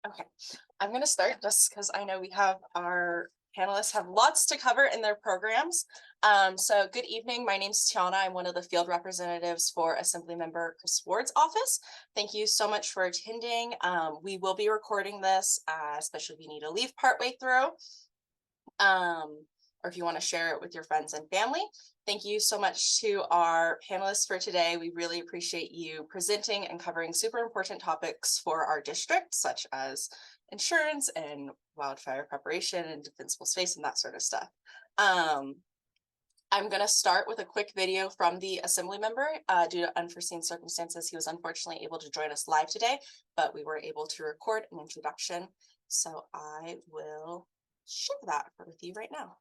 Okay, I'm going to start just because I know we have our panelists have lots to cover in their programs. So good evening. My name is Tiana. I'm one of the field representatives for Assemblymember Chris Ward's office. Thank you so much for attending. We will be recording this, especially if you need to leave partway through. Or if you want to share it with your friends and family. Thank you so much to our panelists for today. We really appreciate you presenting and covering super important topics for our district, such as insurance and wildfire preparation and defensible space and that sort of stuff. I'm going to start with a quick video from the assembly member. Due to unforeseen circumstances, he was unfortunately able to join us live today, but we were able to record an introduction. So I will share that with you right now.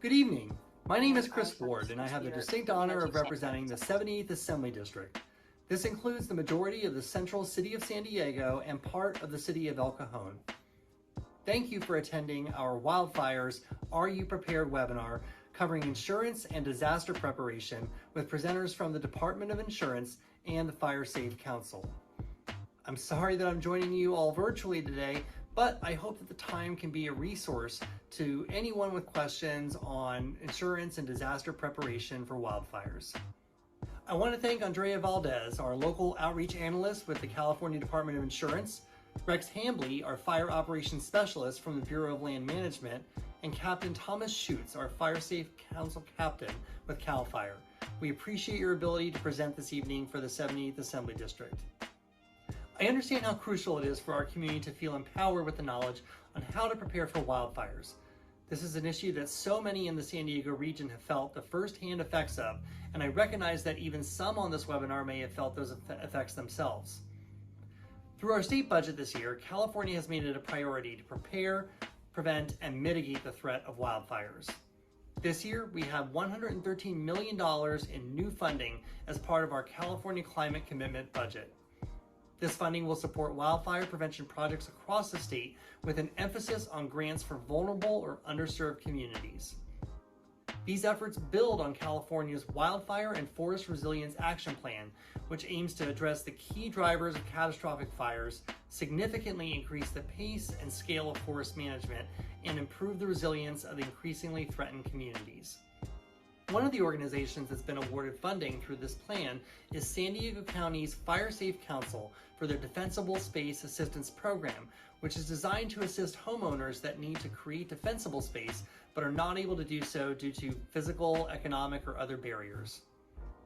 Good evening. My name is Chris Ward, and I have the distinct honor of representing the 78th Assembly District. This includes the majority of the central city of San Diego and part of the city of El Cajon. Thank you for attending our Wildfires Are You Prepared webinar covering insurance and disaster preparation with presenters from the Department of Insurance and the Fire Safe Council. I'm sorry that I'm joining you all virtually today, but I hope that the time can be a resource to anyone with questions on insurance and disaster preparation for wildfires. I want to thank Andrea Valdez, our local outreach analyst with the California Department of Insurance, Rex Hambley, our fire operations specialist from the Bureau of Land Management, and Captain Thomas Schutz, our Fire Safe Council captain with CAL FIRE. We appreciate your ability to present this evening for the 78th Assembly District. I understand how crucial it is for our community to feel empowered with the knowledge on how to prepare for wildfires. This is an issue that so many in the San Diego region have felt the firsthand effects of, and I recognize that even some on this webinar may have felt those effects themselves. Through our state budget this year, California has made it a priority to prepare, prevent, and mitigate the threat of wildfires. This year, we have $113 million in new funding as part of our California Climate Commitment budget. This funding will support wildfire prevention projects across the state with an emphasis on grants for vulnerable or underserved communities. These efforts build on California's Wildfire and Forest Resilience Action Plan, which aims to address the key drivers of catastrophic fires, significantly increase the pace and scale of forest management, and improve the resilience of the increasingly threatened communities. One of the organizations that's been awarded funding through this plan is San Diego County's Fire Safe Council for their Defensible Space Assistance Program, which is designed to assist homeowners that need to create defensible space but are not able to do so due to physical, economic, or other barriers.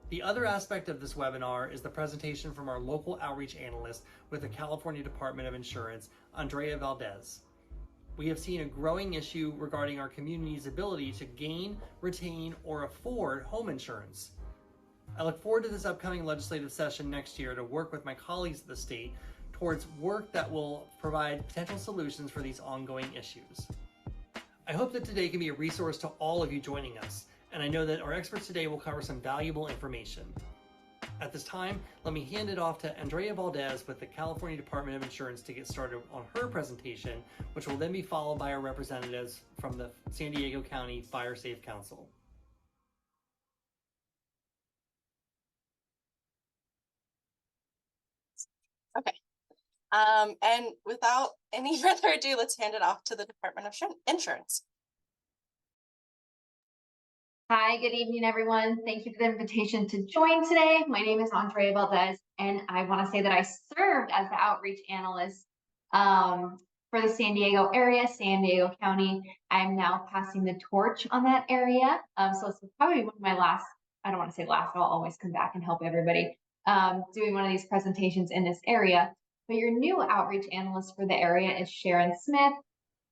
The other aspect of this webinar is the presentation from our local outreach analyst with the California Department of Insurance, Andrea Valdez. We have seen a growing issue regarding our community's ability to gain, retain, or afford home insurance. I look forward to this upcoming legislative session next year to work with my colleagues at the state towards work that will provide potential solutions for these ongoing issues. I hope that today can be a resource to all of you joining us, and I know that our experts today will cover some valuable information. At this time, let me hand it off to Andrea Valdez with the California Department of Insurance to get started on her presentation, which will then be followed by our representatives from the San Diego County Fire Safe Council. Okay. And without any further ado, let's hand it off to the Department of Insurance. Hi, good evening, everyone. Thank you for the invitation to join today. My name is Andrea Valdez, and I want to say that I served as the outreach analyst for the San Diego area, San Diego County. I'm now passing the torch on that area. So it's probably one of my last, I don't want to say last, I'll always come back and help everybody doing one of these presentations in this area. But your new outreach analyst for the area is Sharon Smith.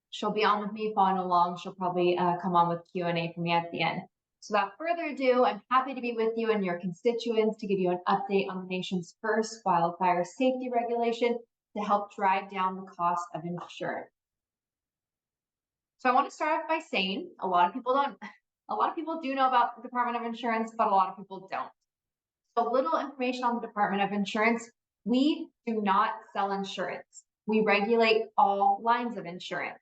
She'll be on with me following along. She'll probably come on with Q&A for me at the end. So without further ado, I'm happy to be with you and your constituents to give you an update on the nation's first wildfire safety regulation to help drive down the cost of insurance. So I want to start off by saying a lot of people do know about the Department of Insurance, but a lot of people don't. So little information on the Department of Insurance. We do not sell insurance. We regulate all lines of insurance.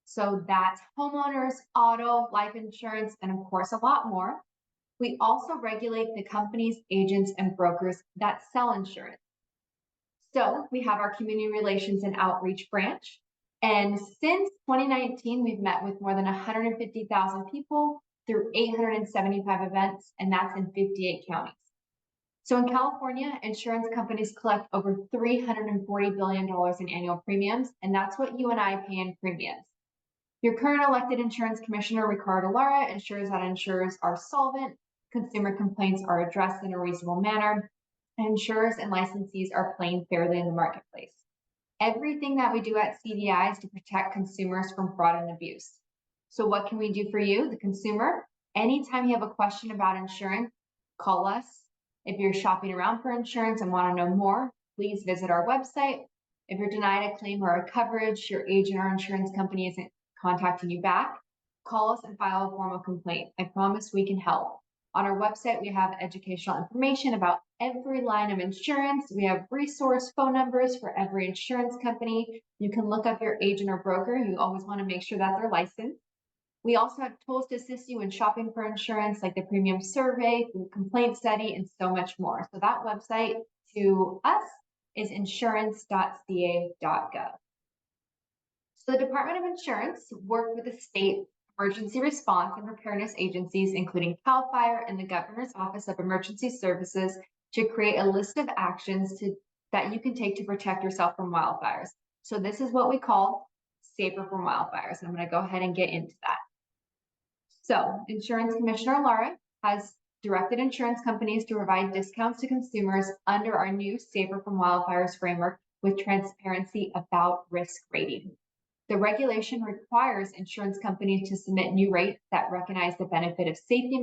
So that's homeowners, auto, life insurance, and of course, a lot more. We also regulate the companies, agents, and brokers that sell insurance. So we have our community relations and outreach branch. And since 2019, we've met with more than 150,000 people through 875 events, and that's in 58 counties. So in California, insurance companies collect over $340 billion in annual premiums, and that's what you and I pay in premiums. Your current elected insurance commissioner, Ricardo Lara, ensures that insurers are solvent, consumer complaints are addressed in a reasonable manner, and insurers and licensees are playing fairly in the marketplace. Everything that we do at CDI is to protect consumers from fraud and abuse. So what can we do for you, the consumer? Anytime you have a question about insurance, call us. If you're shopping around for insurance and want to know more, please visit our website. If you're denied a claim or a coverage, your agent or insurance company isn't contacting you back, call us and file a formal complaint. I promise we can help. On our website, we have educational information about every line of insurance. We have resource phone numbers for every insurance company. You can look up your agent or broker. You always want to make sure that they're licensed. We also have tools to assist you in shopping for insurance, like the premium survey, the complaint study, and so much more. So that website to us is insurance.ca.gov. So the Department of Insurance worked with the state emergency response and preparedness agencies, including CAL FIRE and the Governor's Office of Emergency Services, to create a list of actions that you can take to protect yourself from wildfires. So this is what we call Safer from Wildfires. I'm going to go ahead and get into that. So Insurance Commissioner Lara has directed insurance companies to provide discounts to consumers under our new Safer from Wildfires framework with transparency about risk rating. The regulation requires insurance companies to submit new rates that recognize the benefit of safety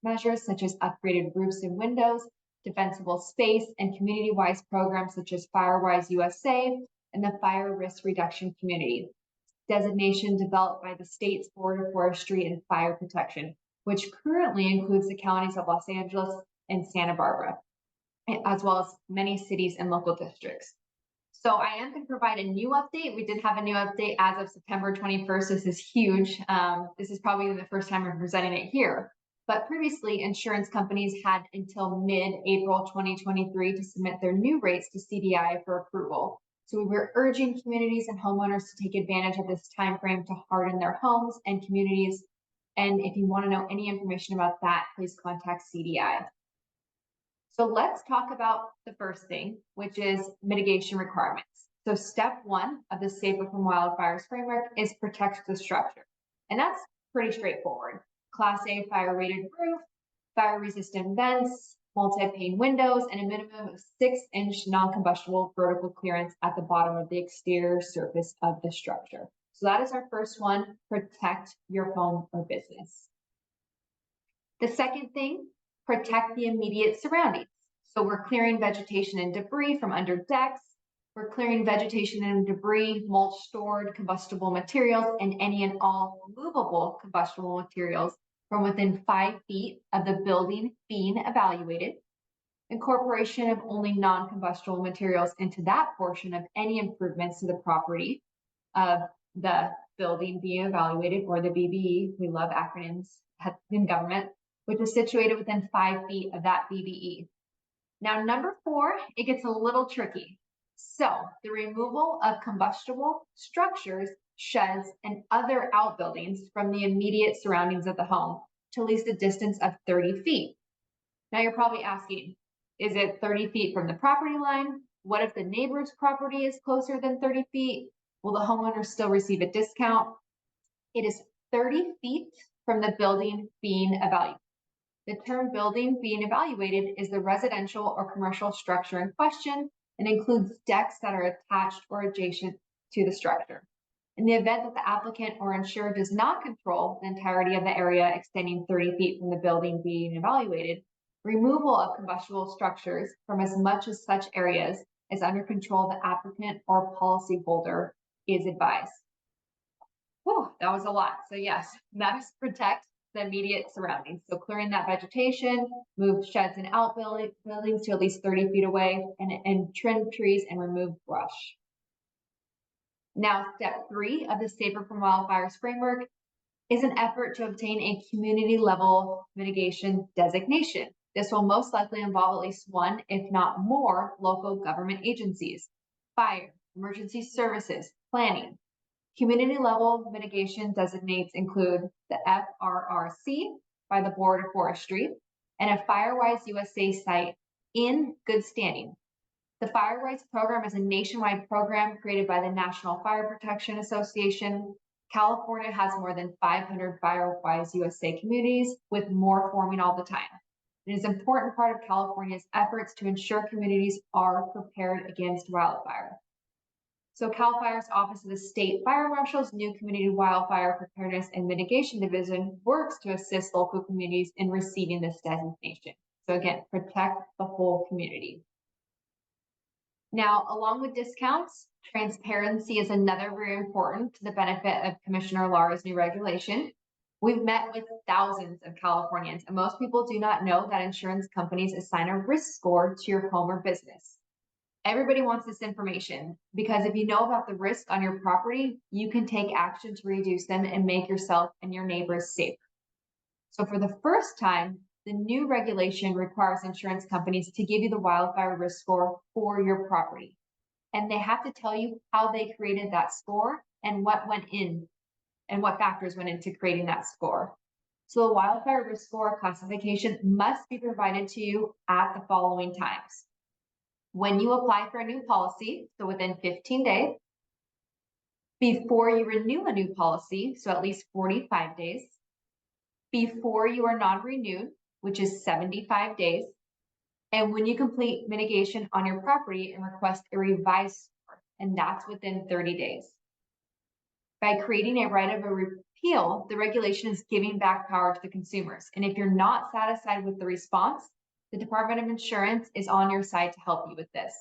measures such as upgraded roofs and windows, defensible space, and community-wise programs such as FireWise USA and the Fire Risk Reduction Community designation developed by the state's Board of Forestry and Fire Protection, which currently includes the counties of Los Angeles and Santa Barbara, as well as many cities and local districts. So I am going to provide a new update. We did have a new update as of September 21st. This is huge. This is probably the first time I'm presenting it here. But previously, insurance companies had until mid-April 2023 to submit their new rates to CDI for approval. So we were urging communities and homeowners to take advantage of this time frame to harden their homes and communities. And if you want to know any information about that, please contact CDI. So let's talk about the first thing, which is mitigation requirements. So step one of the Safer from Wildfires framework is protect the structure. And that's pretty straightforward. Class A fire rated roof, fire resistant vents, multi-pane windows, and a minimum of 6-inch non-combustible vertical clearance at the bottom of the exterior surface of the structure. So that is our first one, protect your home or business. The second thing, protect the immediate surroundings. So we're clearing vegetation and debris from under decks. We're clearing vegetation and debris, mulch, stored combustible materials, and any and all movable combustible materials from within 5 feet of the building being evaluated. Incorporation of only non-combustible materials into that portion of any improvements to the property of the building being evaluated, or the BBE. We love acronyms in government, which is situated within 5 feet of that BBE. Now, number 4, it gets a little tricky. So the removal of combustible structures, sheds, and other outbuildings from the immediate surroundings of the home to at least a distance of 30 feet. Now you're probably asking, is it 30 feet from the property line? What if the neighbor's property is closer than 30 feet? Will the homeowner still receive a discount? It is 30 feet from the building being evaluated. The term building being evaluated is the residential or commercial structure in question and includes decks that are attached or adjacent to the structure. In the event that the applicant or insurer does not control the entirety of the area extending 30 feet from the building being evaluated, removal of combustible structures from as much as such areas as under control of the applicant or policyholder is advised. Whew, that was a lot. So yes, that is protect the immediate surroundings. So clearing that vegetation, move sheds and outbuildings to at least 30 feet away, and trim trees and remove brush. Now, step 3 of the Safer from Wildfires framework is an effort to obtain a community level mitigation designation. This will most likely involve at least one, if not more, local government agencies, fire, emergency services, planning. Community level mitigation designates include the FRRC by the Board of Forestry and a Firewise USA site in good standing. The Firewise program is a nationwide program created by the National Fire Protection Association. California has more than 500 Firewise USA communities, with more forming all the time. It is an important part of California's efforts to ensure communities are prepared against wildfire. So CAL FIRE's Office of the State Fire Marshal's new Community Wildfire Preparedness and Mitigation Division works to assist local communities in receiving this designation. So again, protect the whole community. Now, along with discounts, transparency is another very important to the benefit of Commissioner Lara's new regulation. We've met with thousands of Californians, and most people do not know that insurance companies assign a risk score to your home or business. Everybody wants this information because if you know about the risk on your property, you can take action to reduce them and make yourself and your neighbors safer. So for the first time, the new regulation requires insurance companies to give you the wildfire risk score for your property. And they have to tell you how they created that score and what went in and what factors went into creating that score. So the wildfire risk score classification must be provided to you at the following times. When you apply for a new policy, so within 15 days, before you renew a new policy, so at least 45 days, before you are non-renewed, which is 75 days, and when you complete mitigation on your property and request a revised score, and that's within 30 days. By creating a right of a repeal, the regulation is giving back power to the consumers. And if you're not satisfied with the response, the Department of Insurance is on your side to help you with this.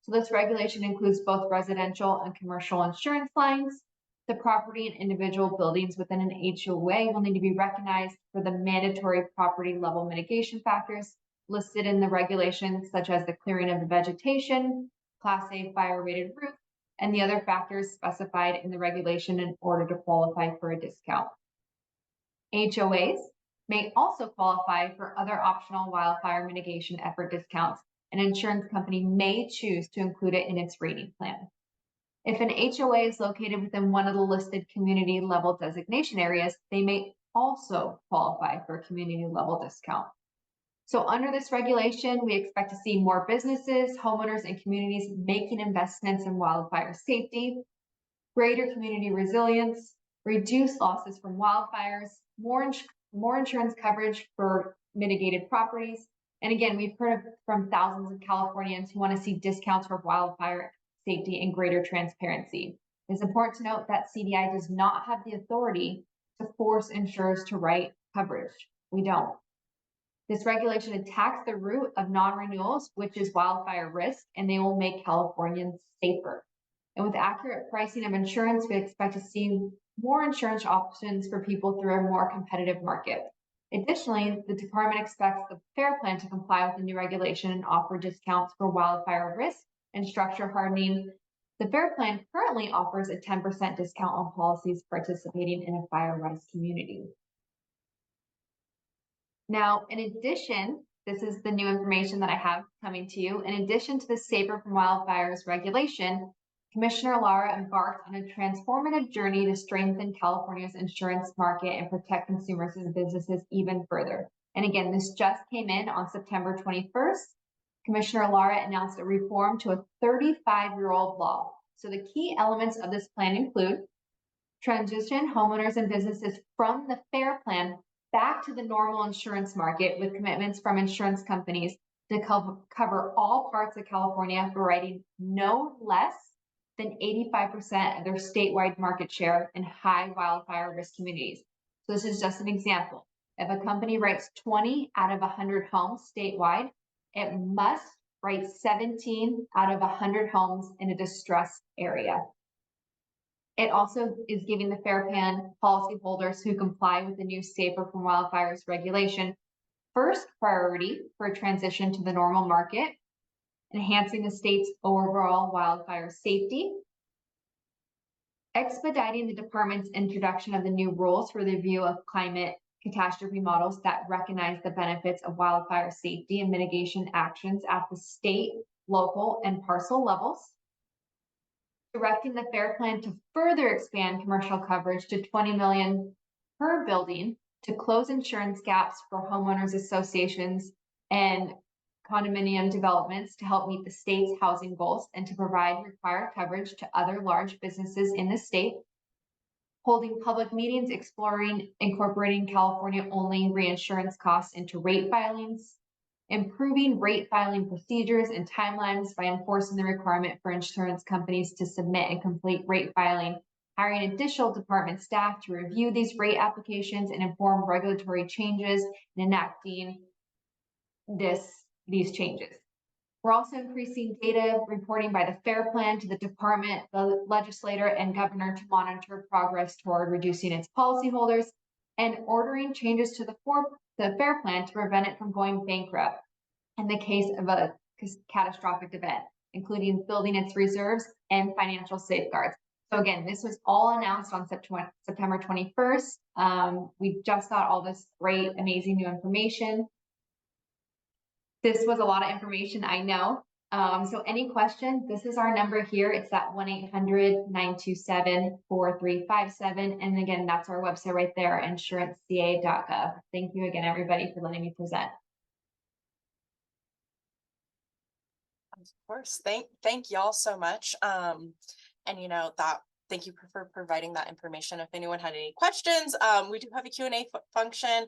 So this regulation includes both residential and commercial insurance lines. The property and individual buildings within an HOA will need to be recognized for the mandatory property level mitigation factors listed in the regulations, such as the clearing of the vegetation, Class A fire rated roof, and the other factors specified in the regulation in order to qualify for a discount. HOAs may also qualify for other optional wildfire mitigation effort discounts. An insurance company may choose to include it in its rating plan. If an HOA is located within one of the listed community level designation areas, they may also qualify for a community level discount. So under this regulation, we expect to see more businesses, homeowners, and communities making investments in wildfire safety, greater community resilience, reduced losses from wildfires, more insurance coverage for mitigated properties. And again, we've heard from thousands of Californians who want to see discounts for wildfire safety and greater transparency. It's important to note that CDI does not have the authority to force insurers to write coverage. We don't. This regulation attacks the root of non-renewals, which is wildfire risk, and they will make Californians safer. And with accurate pricing of insurance, we expect to see more insurance options for people through a more competitive market. Additionally, the department expects the FAIR Plan to comply with the new regulation and offer discounts for wildfire risk and structure hardening. The FAIR Plan currently offers a 10% discount on policies participating in a fire-wise community. Now, in addition, this is the new information that I have coming to you. In addition to the Safer from Wildfires regulation, Commissioner Lara embarked on a transformative journey to strengthen California's insurance market and protect consumers and businesses even further. And again, this just came in on September 21st. Commissioner Lara announced a reform to a 35-year-old law. So the key elements of this plan include transition homeowners and businesses from the FAIR Plan back to the normal insurance market with commitments from insurance companies to cover all parts of California, providing no less than 85% of their statewide market share in high wildfire risk communities. So this is just an example. If a company writes 20 out of 100 homes statewide, it must write 17 out of 100 homes in a distressed area. It also is giving the FAIR Plan policyholders who comply with the new Safer from Wildfires regulation first priority for a transition to the normal market, enhancing the state's overall wildfire safety. expediting the department's introduction of the new rules for the review of climate catastrophe models that recognize the benefits of wildfire safety and mitigation actions at the state, local, and parcel levels. Directing the FAIR Plan to further expand commercial coverage to 20 million per building to close insurance gaps for homeowners associations and condominium developments to help meet the state's housing goals and to provide required coverage to other large businesses in the state. Holding public meetings exploring incorporating California-only reinsurance costs into rate filings. Improving rate filing procedures and timelines by enforcing the requirement for insurance companies to submit and complete rate filing. Hiring additional department staff to review these rate applications and inform regulatory changes and enacting these changes. We're also increasing data reporting by the FAIR Plan to the department, the legislator, and governor to monitor progress toward reducing its policyholders, and ordering changes to the FAIR Plan to prevent it from going bankrupt in the case of a catastrophic event, including building its reserves and financial safeguards. So again, this was all announced on September 21st. We just got all this great, amazing new information. This was a lot of information, I know. So any questions, this is our number here. It's that 1-800-927-4357. And again, that's our website right there, insuranceca.gov. Thank you again, everybody, for letting me present. Of course, thank y'all so much. And thank you for providing that information. If anyone had any questions, we do have a Q&A function.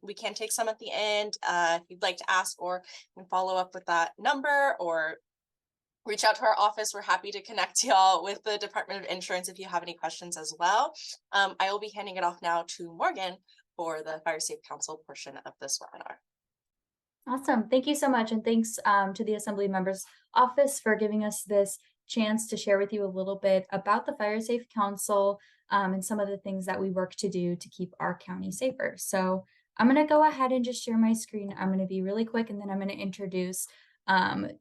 We can take some at the end if you'd like to ask, or you can follow up with that number or reach out to our office. We're happy to connect y'all with the Department of Insurance if you have any questions as well. I will be handing it off now to Morgan for the Fire Safe Council portion of this webinar. Awesome. Thank you so much. And thanks to the Assembly Members Office for giving us this chance to share with you a little bit about the Fire Safe Council and some of the things that we work to do to keep our county safer. So I'm going to go ahead and just share my screen. I'm going to be really quick, and then I'm going to introduce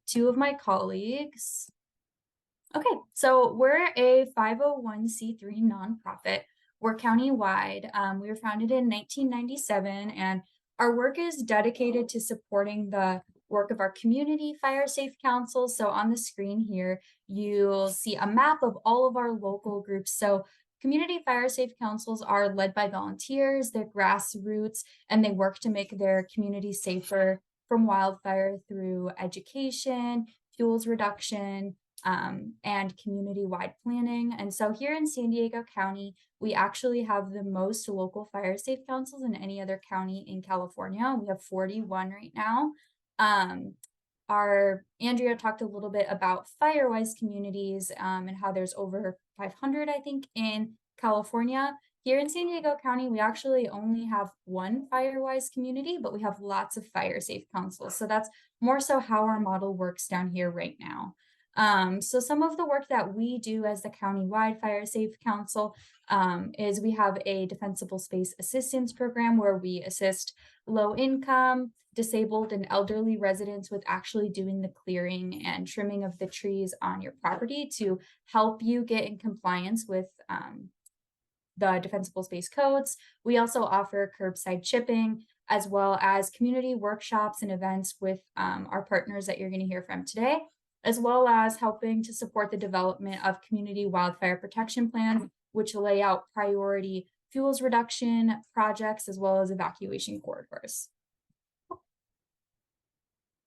two of my colleagues. Okay, so we're a 501c3 nonprofit. We're countywide. We were founded in 1997, and our work is dedicated to supporting the work of our community fire safe councils. So on the screen here, you'll see a map of all of our local groups. So community fire safe councils are led by volunteers, they're grassroots, and they work to make their community safer from wildfire through education, fuels reduction, and community-wide planning. And so here in San Diego County, we actually have the most local fire safe councils in any other county in California. We have 41 right now. Andrea talked a little bit about Firewise communities and how there's over 500, I think, in California. Here in San Diego County, we actually only have one Firewise community, but we have lots of fire safe councils. So that's more so how our model works down here right now. So some of the work that we do as the countywide Fire Safe Council is we have a defensible space assistance program where we assist low income, disabled, and elderly residents with actually doing the clearing and trimming of the trees on your property to help you get in compliance with the defensible space codes. We also offer curbside chipping, as well as community workshops and events with our partners that you're going to hear from today, as well as helping to support the development of community wildfire protection plans, which lay out priority fuels reduction projects, as well as evacuation corridors.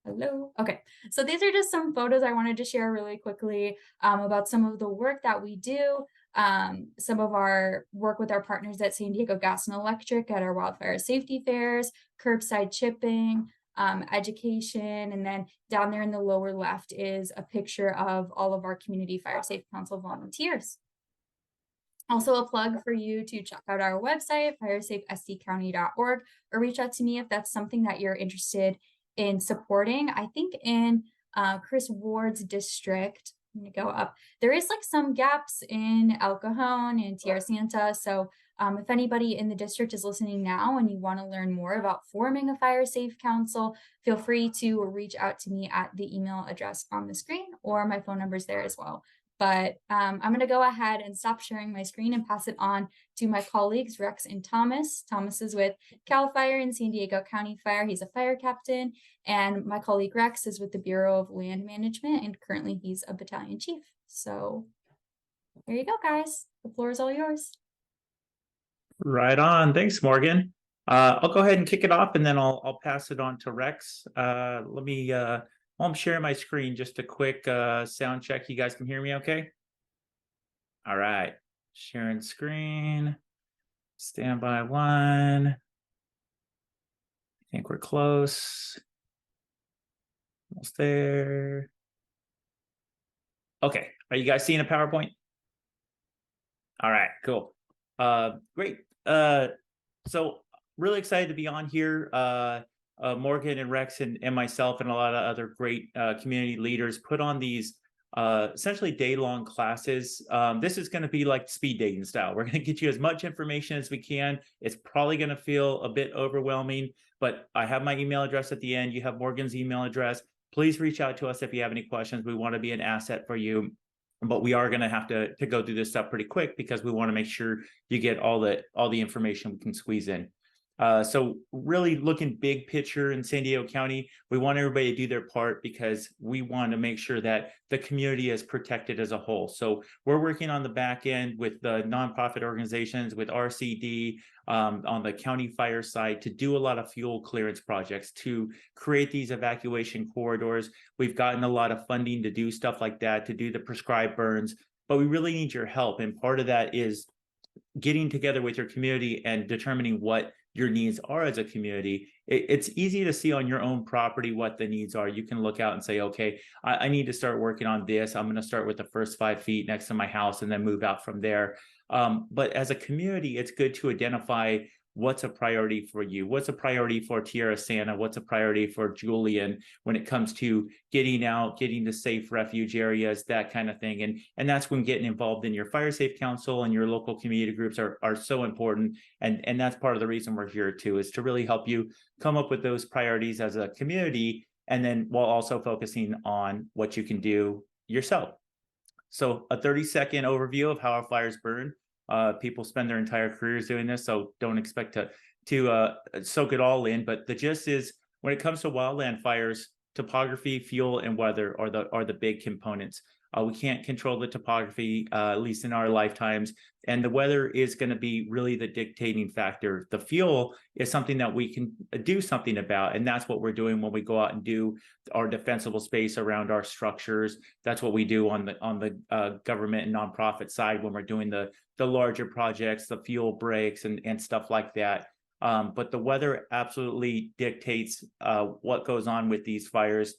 Hello. Okay, so these are just some photos I wanted to share really quickly about some of the work that we do. Some of our work with our partners at San Diego Gas and Electric at our wildfire safety fairs, curbside chipping, education, and then down there in the lower left is a picture of all of our community fire safe council volunteers. Also a plug for you to check out our website, firesafesdcounty.org, or reach out to me if that's something that you're interested in supporting. I think in Chris Ward's district, I'm gonna go up, there is like some gaps in El Cajon and Tierra Santa. So if anybody in the district is listening now and you want to learn more about forming a fire safe council, feel free to reach out to me at the email address on the screen, or my phone number is there as well. but I'm going to go ahead and stop sharing my screen and pass it on to my colleagues, Rex and Thomas. Thomas is with CAL FIRE in San Diego County Fire. He's a fire captain. And my colleague Rex is with the Bureau of Land Management, and currently he's a battalion chief. So there you go, guys. The floor is all yours. Right on. Thanks, Morgan. I'll go ahead and kick it off, and then I'll pass it on to Rex. Let me while I'm sharing my screen, just a quick sound check. You guys can hear me okay? All right. Sharing screen. Standby one. I think we're close. Almost there. Okay. Are you guys seeing a PowerPoint? All right, cool. Great. So really excited to be on here. Morgan and Rex and myself and a lot of other great community leaders put on these essentially day-long classes. This is going to be like speed dating style. We're going to get you as much information as we can. It's probably going to feel a bit overwhelming, but I have my email address at the end. You have Morgan's email address. Please reach out to us if you have any questions. We want to be an asset for you. But we are going to have to go through this stuff pretty quick because we want to make sure you get all the information we can squeeze in. So really looking big picture in San Diego County, we want everybody to do their part because we want to make sure that the community is protected as a whole. So we're working on the back end with the nonprofit organizations, with RCD, on the county fire side to do a lot of fuel clearance projects, to create these evacuation corridors. We've gotten a lot of funding to do stuff like that, to do the prescribed burns, but we really need your help. And part of that is getting together with your community and determining what your needs are as a community. It's easy to see on your own property what the needs are. You can look out and say, okay, I need to start working on this. I'm going to start with the first 5 feet next to my house and then move out from there. But as a community, it's good to identify what's a priority for you. What's a priority for Tierra Santa? What's a priority for Julian when it comes to getting out, getting to safe refuge areas, that kind of thing. And that's when getting involved in your fire safe council and your local community groups are so important. And that's part of the reason we're here too, is to really help you come up with those priorities as a community, and then while also focusing on what you can do yourself. So a 30-second overview of how our fires burn. People spend their entire careers doing this, so don't expect to soak it all in. But the gist is, when it comes to wildland fires, topography, fuel, and weather are the big components. We can't control the topography, at least in our lifetimes, and the weather is going to be really the dictating factor. The fuel is something that we can do something about, and that's what we're doing when we go out and do our defensible space around our structures. That's what we do on the government and nonprofit side when we're doing the larger projects, the fuel breaks and stuff like that. But the weather absolutely dictates what goes on with these fires,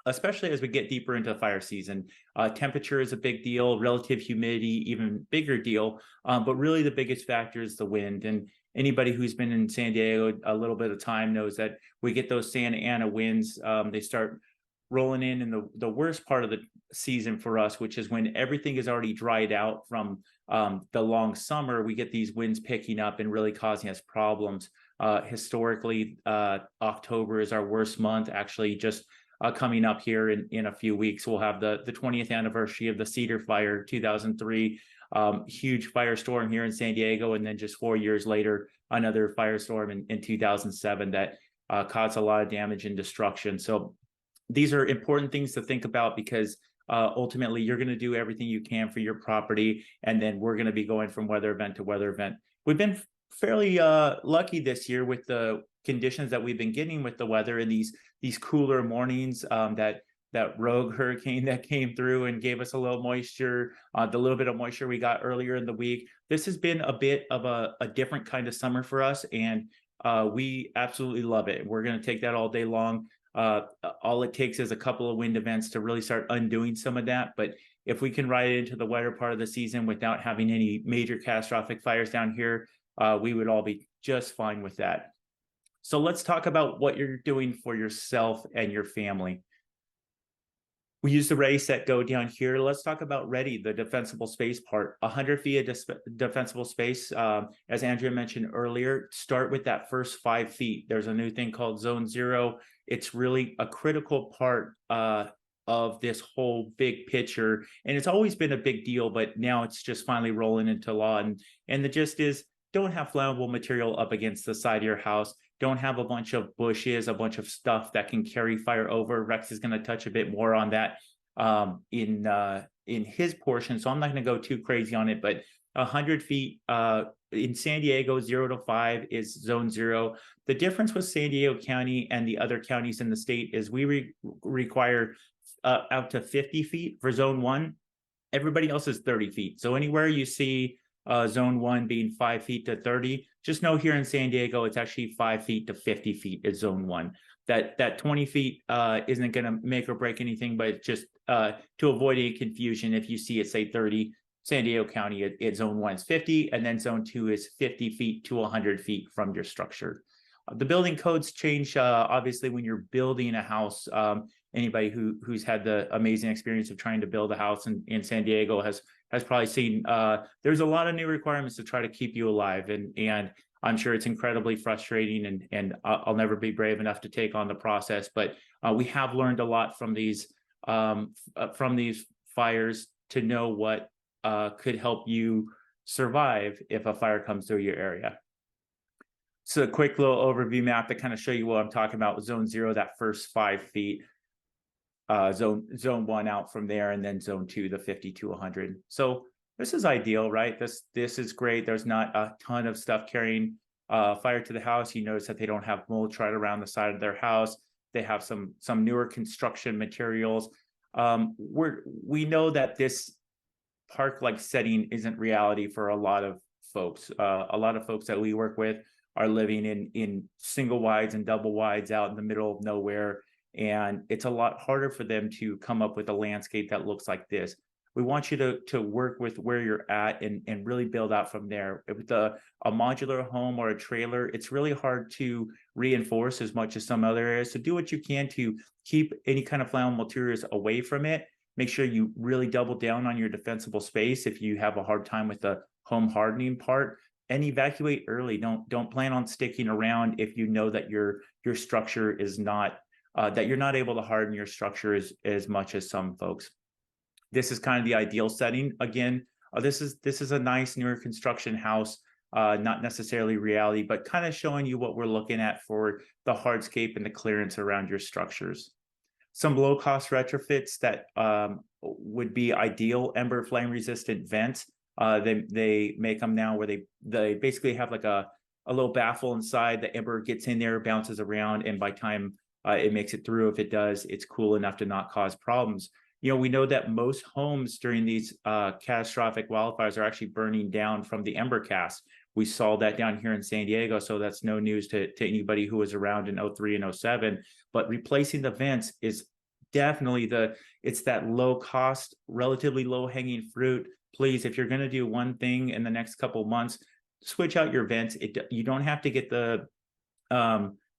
especially as we get deeper into the fire season. Temperature is a big deal, relative humidity, even bigger deal. But really the biggest factor is the wind. And anybody who's been in San Diego a little bit of time knows that we get those Santa Ana winds. They start rolling in the worst part of the season for us, which is when everything is already dried out from the long summer. We get these winds picking up and really causing us problems. Historically, October is our worst month. Actually, just coming up here in a few weeks, we'll have the 20th anniversary of the Cedar Fire, 2003, huge firestorm here in San Diego. And then just 4 years later, another firestorm in 2007 that caused a lot of damage and destruction. So these are important things to think about, because ultimately you're going to do everything you can for your property, and then we're going to be going from weather event to weather event. We've been fairly lucky this year with the conditions that we've been getting with the weather in these cooler mornings. That rogue hurricane that came through and gave us a little moisture, the little bit of moisture we got earlier in the week. This has been a bit of a different kind of summer for us, and we absolutely love it. We're going to take that all day long. All it takes is a couple of wind events to really start undoing some of that. But if we can ride into the wetter part of the season without having any major catastrophic fires down here, we would all be just fine with that. So let's talk about what you're doing for yourself and your family. We use the Ready, Set, Go down here. Let's talk about Ready, the defensible space part. 100 feet of defensible space. As Andrea mentioned earlier, start with that first 5 feet. There's a new thing called Zone 0. It's really a critical part of this whole big picture. And it's always been a big deal, but now it's just finally rolling into law. And the gist is, don't have flammable material up against the side of your house. Don't have a bunch of bushes, a bunch of stuff that can carry fire over. Rex is going to touch a bit more on that in his portion, so I'm not going to go too crazy on it. But 100 feet in San Diego, 0 to 5 is zone 0. The difference with San Diego County and the other counties in the state is we require out to 50 feet for zone 1. Everybody else is 30 feet. So anywhere you see zone 1 being 5 feet to 30, just know here in San Diego, it's actually 5 feet to 50 feet is zone 1. That 20 feet isn't going to make or break anything, but just to avoid any confusion, if you see it say 30, San Diego County, it's zone 1 is 50, and then zone 2 is 50 feet to 100 feet from your structure. The building codes change, obviously, when you're building a house. Anybody who's had the amazing experience of trying to build a house in San Diego has probably seen there's a lot of new requirements to try to keep you alive, and I'm sure it's incredibly frustrating, and I'll never be brave enough to take on the process. But we have learned a lot from these fires to know what could help you survive if a fire comes through your area. So a quick little overview map to kind of show you what I'm talking about with zone 0, that first 5 feet. Zone 1 out from there, and then zone 2, the 50 to 100. So this is ideal, right? This is great. There's not a ton of stuff carrying fire to the house. You notice that they don't have mulch right around the side of their house. They have some newer construction materials. We know that this park-like setting isn't reality for a lot of folks. A lot of folks that we work with are living in single wides and double wides out in the middle of nowhere. And it's a lot harder for them to come up with a landscape that looks like this. We want you to work with where you're at and really build out from there. With a modular home or a trailer, it's really hard to reinforce as much as some other areas. So do what you can to keep any kind of flammable materials away from it. Make sure you really double down on your defensible space if you have a hard time with the home hardening part, and evacuate early. Don't plan on sticking around if you know that your structure is not that you're not able to harden your structure as much as some folks. This is kind of the ideal setting. Again, this is a nice newer construction house, not necessarily reality, but kind of showing you what we're looking at for the hardscape and the clearance around your structures. Some low cost retrofits that would be ideal: ember flame resistant vents. They make them now where they basically have like a little baffle inside. The ember gets in there, bounces around, and by time it makes it through, if it does, it's cool enough to not cause problems. We know that most homes during these catastrophic wildfires are actually burning down from the ember cast. We saw that down here in San Diego, so that's no news to anybody who was around in 03 and 07. But replacing the vents is definitely it's that low cost, relatively low hanging fruit. Please, if you're going to do one thing in the next couple of months, switch out your vents. You don't have to get the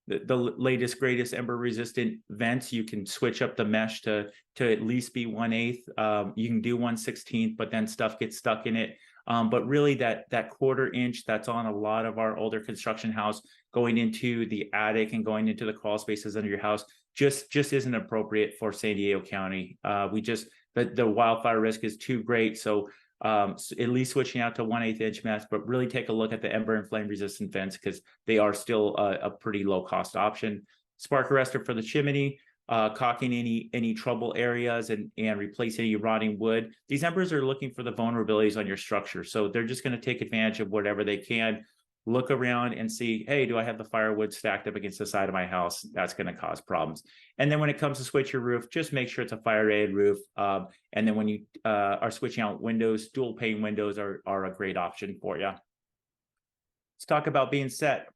latest, greatest ember resistant vents. You can switch up the mesh to at least be 1/8. You can do 1/16, but then stuff gets stuck in it. But really that 1/4 inch that's on a lot of our older construction house going into the attic and going into the crawl spaces under your house just isn't appropriate for San Diego County. The wildfire risk is too great. So at least switching out to 1/8 inch mesh, but really take a look at the ember and flame resistant vents because they are still a pretty low cost option. Spark arrestor for the chimney, caulking any trouble areas and replace any rotting wood. These embers are looking for the vulnerabilities on your structure. So they're just going to take advantage of whatever they can. Look around and see, hey, do I have the firewood stacked up against the side of my house? That's going to cause problems. And then when it comes to switch your roof, just make sure it's a fire rated roof. And then when you are switching out windows, dual pane windows are a great option for you. Let's talk about being set.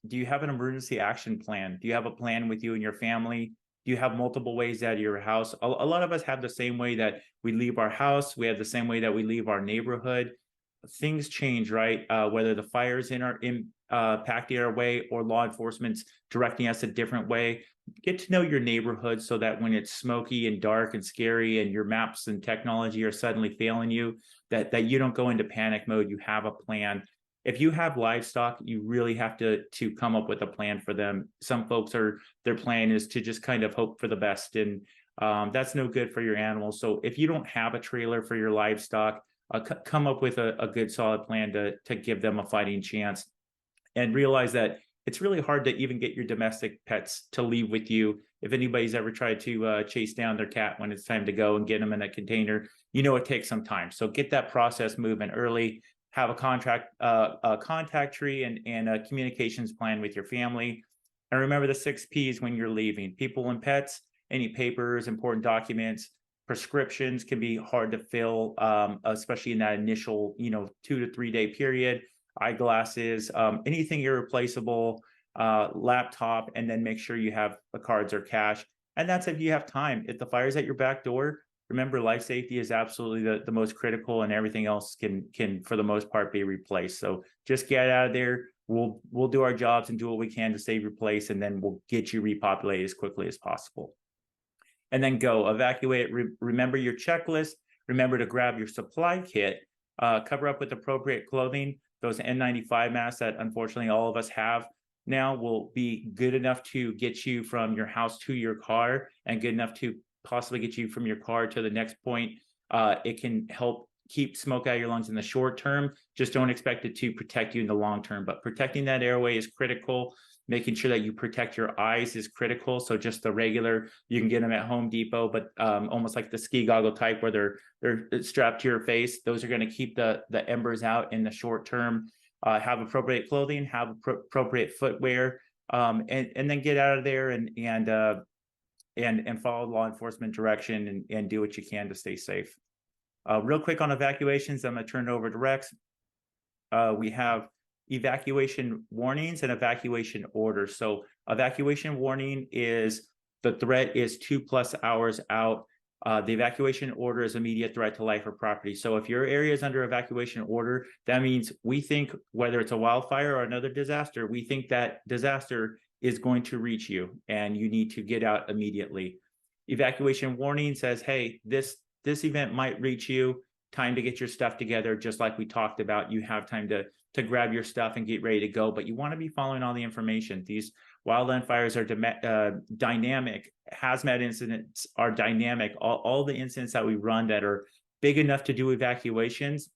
Do you have an emergency action plan? Do you have a plan with you and your family? Do you have multiple ways out of your house? A lot of us have the same way that we leave our house. We have the same way that we leave our neighborhood. Things change, right? Whether the fire's impacting our way or law enforcement's directing us a different way. Get to know your neighborhood so that when it's smoky and dark and scary and your maps and technology are suddenly failing you, that you don't go into panic mode. You have a plan. If you have livestock, you really have to come up with a plan for them. Some folks their plan is to just kind of hope for the best and That's no good for your animals. So if you don't have a trailer for your livestock, come up with a good solid plan to give them a fighting chance, and realize that it's really hard to even get your domestic pets to leave with you. If anybody's ever tried to chase down their cat when it's time to go and get them in a container, you know it takes some time. So get that process moving early. Have a contact tree and a communications plan with your family. And remember the 6 Ps when you're leaving: people and pets, any papers, important documents. Prescriptions can be hard to fill, especially in that initial, 2 to 3 day period. Eyeglasses, anything irreplaceable, laptop, and then make sure you have the cards or cash. And that's if you have time. If the fire's at your back door, remember life safety is absolutely the most critical, and everything else can for the most part be replaced. So just get out of there. We'll do our jobs and do what we can to save your place, and then we'll get you repopulated as quickly as possible. And then go evacuate. Remember your checklist. Remember to grab your supply kit. Cover up with appropriate clothing. Those N95 masks that unfortunately all of us have now will be good enough to get you from your house to your car, and good enough to possibly get you from your car to the next point. It can help keep smoke out of your lungs in the short term. Just don't expect it to protect you in the long term. But protecting that airway is critical. Making sure that you protect your eyes is critical. So just the regular, you can get them at Home Depot, but almost like the ski goggle type where they're strapped to your face. Those are going to keep the embers out in the short term. Have appropriate clothing, have appropriate footwear, and then get out of there and follow law enforcement direction and do what you can to stay safe. Real quick on evacuations, I'm going to turn it over to Rex. We have evacuation warnings and evacuation orders. So evacuation warning is the threat is 2+ hours out. The evacuation order is immediate threat to life or property. So if your area is under evacuation order, that means we think, whether it's a wildfire or another disaster, we think that disaster is going to reach you and you need to get out immediately. Evacuation warning says, hey, this event might reach you. Time to get your stuff together. Just like we talked about, you have time to grab your stuff and get ready to go, but you want to be following all the information. These wildland fires are dynamic. Hazmat incidents are dynamic. All the incidents that we run that are big enough to do evacuations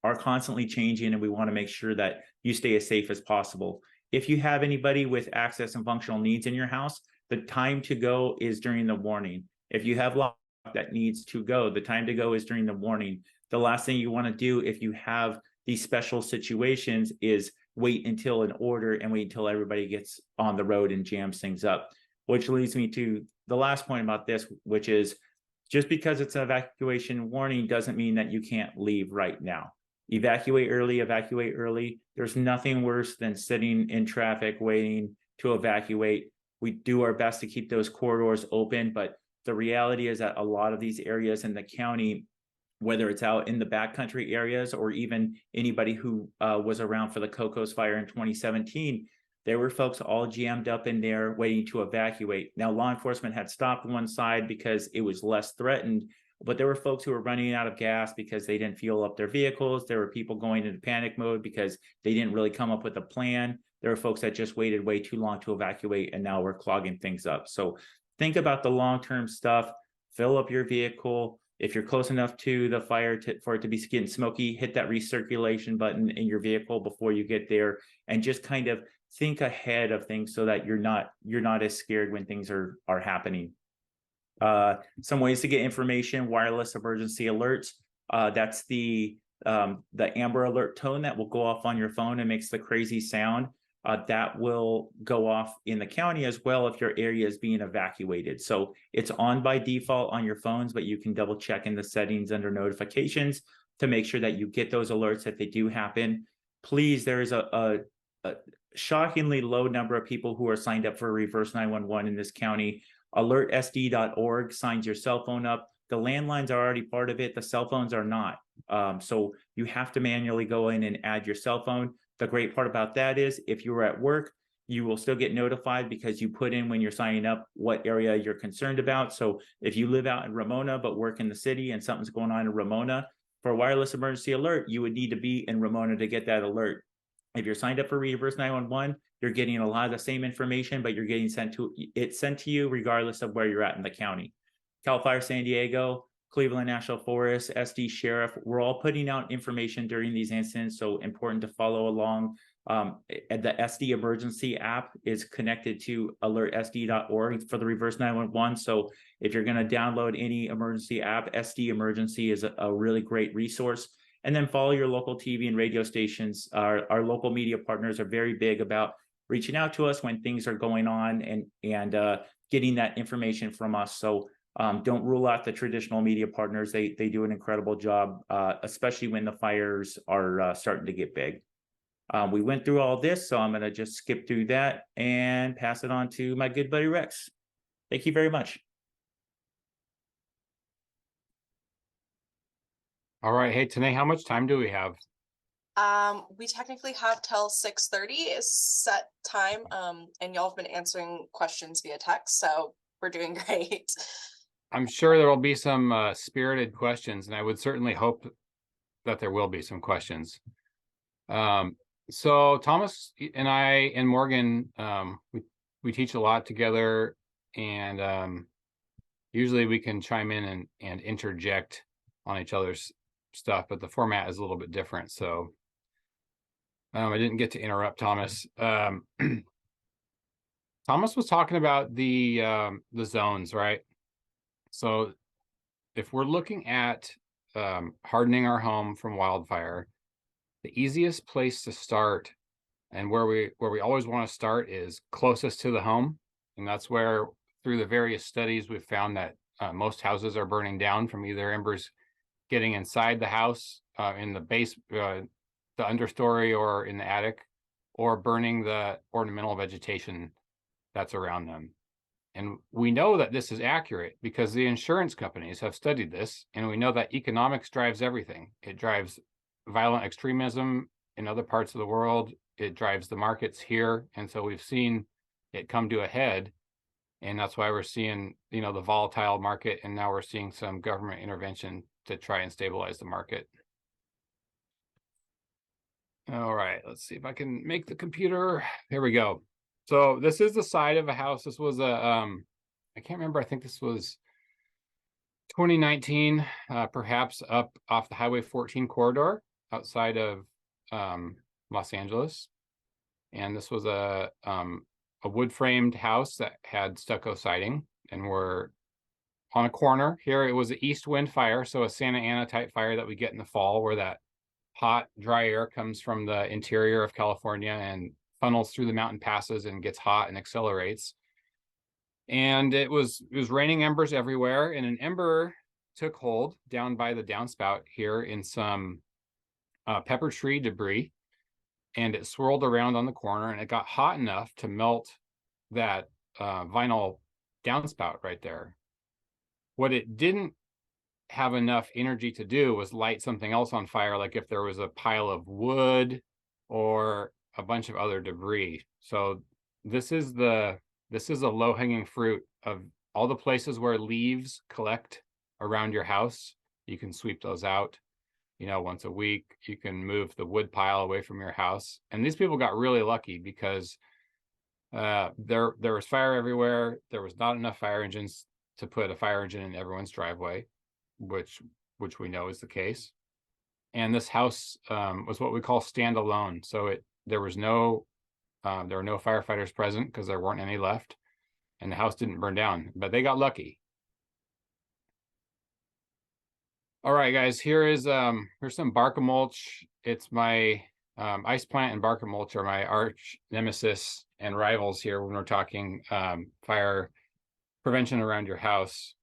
are constantly changing, and we want to make sure that you stay as safe as possible. If you have anybody with access and functional needs in your house, the time to go is during the warning. If you have lock that needs to go, the time to go is during the warning. The last thing you want to do if you have these special situations is wait until an order and wait until everybody gets on the road and jams things up. Which leads me to the last point about this, which is just because it's an evacuation warning doesn't mean that you can't leave right now. Evacuate early, evacuate early. There's nothing worse than sitting in traffic waiting to evacuate. We do our best to keep those corridors open, but the reality is that a lot of these areas in the county, whether it's out in the backcountry areas or even anybody who was around for the Cocos fire in 2017, there were folks all jammed up in there waiting to evacuate. Now, law enforcement had stopped one side because it was less threatened, but there were folks who were running out of gas because they didn't fuel up their vehicles. There were people going into panic mode because they didn't really come up with a plan. There were folks that just waited way too long to evacuate, and now we're clogging things up. So think about the long-term stuff. Fill up your vehicle. If you're close enough to the fire for it to be getting smoky, hit that recirculation button in your vehicle before you get there, and just kind of think ahead of things so that you're not as scared when things are happening. Some ways to get information: wireless emergency alerts. That's the Amber Alert tone that will go off on your phone and makes the crazy sound. That will go off in the county as well if your area is being evacuated. So it's on by default on your phones, but you can double check in the settings under notifications to make sure that you get those alerts if they do happen. Please, there is a shockingly low number of people who are signed up for reverse 911 in this county. alertsd.org signs your cell phone up. The landlines are already part of it. The cell phones are not. So you have to manually go in and add your cell phone. The great part about that is if you were at work, you will still get notified because you put in when you're signing up what area you're concerned about. So if you live out in Ramona but work in the city and something's going on in Ramona, for a wireless emergency alert, you would need to be in Ramona to get that alert. If you're signed up for reverse 911, you're getting a lot of the same information, but you're getting sent to you regardless of where you're at in the county. Cal Fire San Diego, Cleveland National Forest, SD Sheriff, we're all putting out information during these incidents, so important to follow along. The SD emergency app is connected to alertsd.org for the reverse 911. So if you're going to download any emergency app, SD emergency is a really great resource. And then follow your local TV and radio stations. Our local media partners are very big about reaching out to us when things are going on and getting that information from us. So don't rule out the traditional media partners. They do an incredible job, especially when the fires are starting to get big. We went through all this, so I'm going to just skip through that and pass it on to my good buddy Rex. Thank you very much. All right. Hey, Tanae, how much time do we have? We technically have till 6:30 is set time. And y'all have been answering questions via text, so we're doing great. I'm sure there will be some spirited questions, and I would certainly hope that there will be some questions. So Thomas and I and Morgan, we teach a lot together, and usually we can chime in and interject on each other's stuff, but the format is a little bit different. So I didn't get to interrupt Thomas. Thomas was talking about the zones, right? So if we're looking at hardening our home from wildfire, the easiest place to start and where we always want to start is closest to the home. And that's where, through the various studies, we've found that most houses are burning down from either embers getting inside the house, in the base, the understory, or in the attic, or burning the ornamental vegetation that's around them. And we know that this is accurate because the insurance companies have studied this, and we know that economics drives everything. It drives violent extremism in other parts of the world. It drives the markets here. And so we've seen it come to a head. And that's why we're seeing, the volatile market. And now we're seeing some government intervention to try and stabilize the market. All right, let's see if I can make the computer. Here we go. So this is the side of a house. This was I can't remember. I think this was 2019, perhaps up off the Highway 14 corridor outside of Los Angeles. And this was a wood framed house that had stucco siding, and we're on a corner here. It was an east wind fire, so a Santa Ana type fire that we get in the fall, where that hot, dry air comes from the interior of California and funnels through the mountain passes and gets hot and accelerates. And it was raining embers everywhere, and an ember took hold down by the downspout here in some pepper tree debris, and it swirled around on the corner, and it got hot enough to melt that vinyl downspout right there. What it didn't have enough energy to do was light something else on fire, like if there was a pile of wood or a bunch of other debris. So this is a low-hanging fruit of all the places where leaves collect around your house. You can sweep those out, once a week. You can move the wood pile away from your house. And these people got really lucky because there was fire everywhere. There was not enough fire engines to put a fire engine in everyone's driveway, which we know is the case. And this house was what we call standalone. So there were no firefighters present because there weren't any left, and the house didn't burn down, but they got lucky. All right, guys, here's some bark mulch. It's my ice plant and bark mulch are my arch nemesis and rivals here when we're talking fire prevention around your house.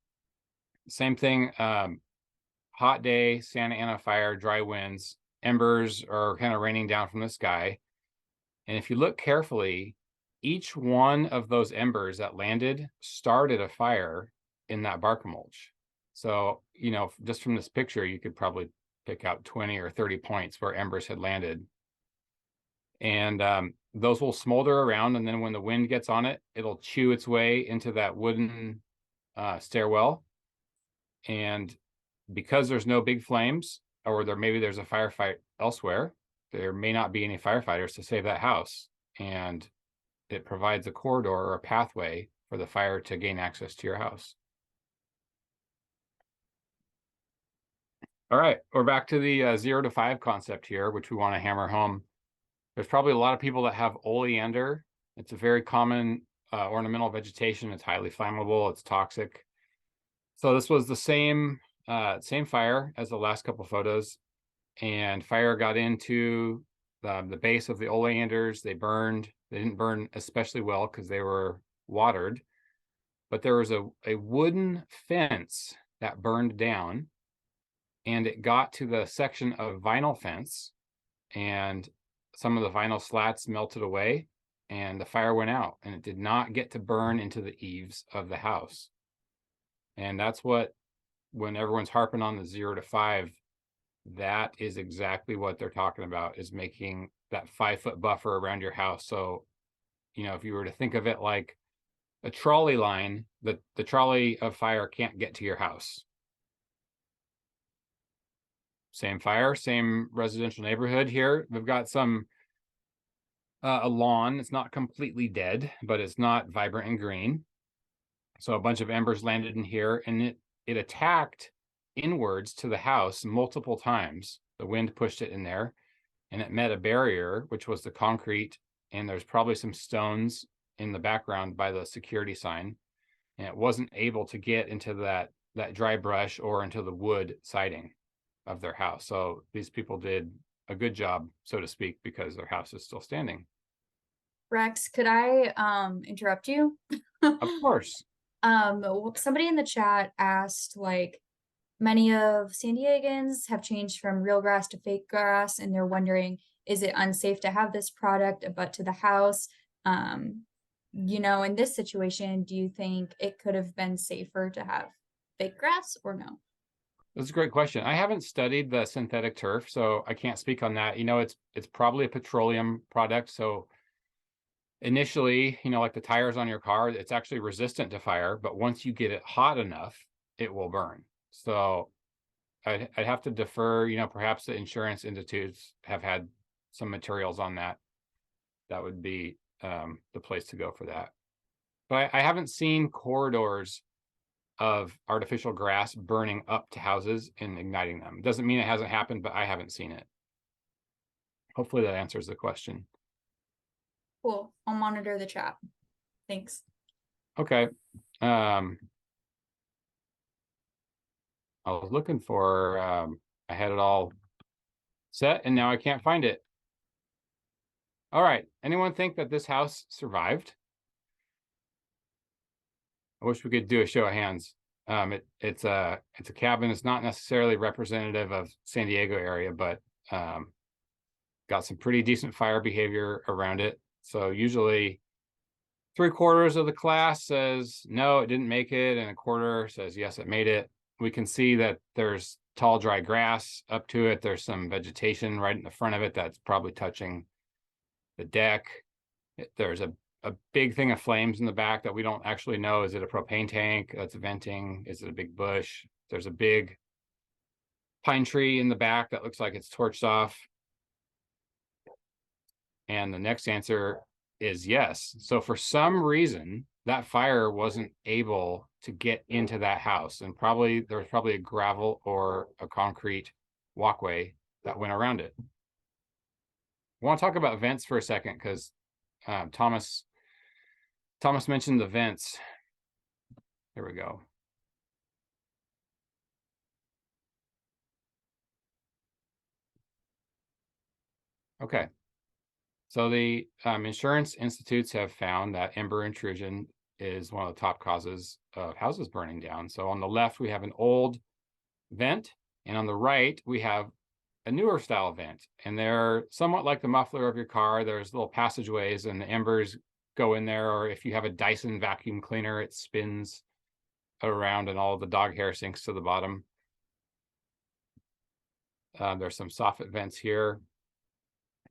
Same thing, hot day, Santa Ana fire, dry winds, embers are kind of raining down from the sky. And if you look carefully, each one of those embers that landed started a fire in that bark mulch. So, just from this picture, you could probably pick out 20 or 30 points where embers had landed. And those will smolder around, and then when the wind gets on it, it'll chew its way into that wooden stairwell. And because there's no big flames, or maybe there's a firefight elsewhere, there may not be any firefighters to save that house. And it provides a corridor or a pathway for the fire to gain access to your house. All right, we're back to the 0 to 5 concept here, which we want to hammer home. There's probably a lot of people that have oleander. It's a very common ornamental vegetation. It's highly flammable. It's toxic. So this was the same fire as the last couple photos, and fire got into the base of the oleanders. They burned. They didn't burn especially well because they were watered, but there was a wooden fence that burned down, and it got to the section of vinyl fence, and some of the vinyl slats melted away, and the fire went out, and it did not get to burn into the eaves of the house. And that's what, when everyone's harping on the 0 to 5, that is exactly what they're talking about, is making that 5-foot buffer around your house. So, you know, if you were to think of it like a trolley line, the trolley of fire can't get to your house. Same fire, same residential neighborhood here. We've got some a lawn. It's not completely dead, but it's not vibrant and green. So a bunch of embers landed in here, and it attacked inwards to the house multiple times. The wind pushed it in there, and it met a barrier, which was the concrete, and there's probably some stones in the background by the security sign, and it wasn't able to get into that dry brush or into the wood siding of their house. So these people did a good job, so to speak, because their house is still standing. Rex, could I interrupt you? Of course. Somebody in the chat asked, like, many of San Diegans have changed from real grass to fake grass, and they're wondering, is it unsafe to have this product abut to the house? You know, in this situation, do you think it could have been safer to have fake grass or no? That's a great question. I haven't studied the synthetic turf, so I can't speak on that. You know, it's probably a petroleum product. So initially, you know, like the tires on your car, it's actually resistant to fire, but once you get it hot enough, it will burn. So I'd have to defer, you know, perhaps the insurance institutes have had some materials on that. That would be the place to go for that. But I haven't seen corridors of artificial grass burning up to houses and igniting them. It doesn't mean it hasn't happened, but I haven't seen it. Hopefully that answers the question. Cool. I'll monitor the chat. Thanks. Okay. I was looking for, I had it all set and now I can't find it. All right. Anyone think that this house survived? I wish we could do a show of hands. It's a cabin. It's not necessarily representative of San Diego area, but got some pretty decent fire behavior around it. So usually 3/4 of the class says no, it didn't make it, and 1/4 says yes, it made it. We can see that there's tall, dry grass up to it. There's some vegetation right in the front of it that's probably touching the deck. There's a big thing of flames in the back that we don't actually know. Is it a propane tank that's venting? Is it a big bush? There's a big pine tree in the back that looks like it's torched off. And the next answer is yes. So for some reason, that fire wasn't able to get into that house, and there was probably a gravel or a concrete walkway that went around it. I want to talk about vents for a second because Thomas mentioned the vents. Here we go. Okay. So the insurance institutes have found that ember intrusion is one of the top causes of houses burning down. So on the left, we have an old vent, and on the right, we have a newer style vent. And they're somewhat like the muffler of your car. There's little passageways, and the embers go in there, or if you have a Dyson vacuum cleaner, it spins around and all of the dog hair sinks to the bottom. There's some soffit vents here.